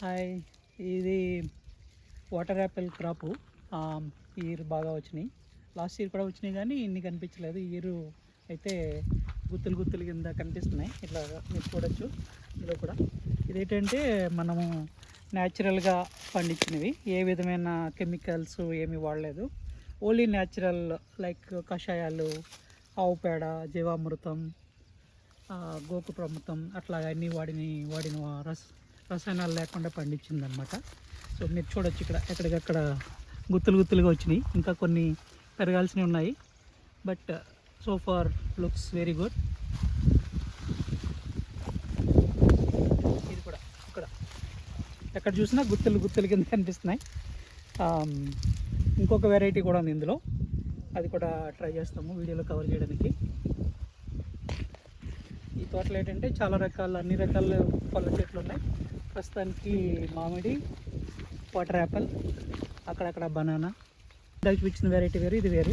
Hi. ఇది water Apple crop. ఈ year బాగా వచ్చినాయి. లాస్ట్ ఇయర్ కూడా వచ్చినాయి కానీ ఇన్ని కనిపించలేదు. ఈ ఇయర్ అయితే గుత్తులు గుత్తులు కింద కనిపిస్తున్నాయి. ఇట్లా మీరు చూడొచ్చు. ఇందులో కూడా ఇదేంటంటే మనము న్యాచురల్గా పండించినవి, ఏ విధమైన కెమికల్స్ ఏమీ వాడలేదు. ఓన్లీ న్యాచురల్, లైక్ కషాయాలు, ఆవు పేడ, జీవామృతం, గోకుప్రమృతం అట్లాగా అన్నీ వాడిన రసాయనాలు లేకుండా పండించిందనమాట. సో మీరు చూడొచ్చు ఇక్కడ ఎక్కడికక్కడ గుత్తులు గుత్తులుగా వచ్చినాయి. ఇంకా కొన్ని పెరగాల్సినవి ఉన్నాయి. But so far looks very good. ఇది కూడా ఇక్కడ ఎక్కడ చూసినా గుత్తులు గుత్తులు కింద కనిపిస్తున్నాయి. ఇంకొక వెరైటీ కూడా ఉంది ఇందులో, అది కూడా ట్రై చేస్తాము వీడియోలో కవర్ చేయడానికి. ఈ తోటలో ఏంటంటే చాలా రకాల అన్ని రకాల పళ్ళ చెట్లు ఉన్నాయి. ప్రస్తుతానికి మామిడి, వాటర్ యాపిల్, అక్కడక్కడ బనానా. దానికి చూపించిన వెరైటీ వేరు, ఇది వేరు.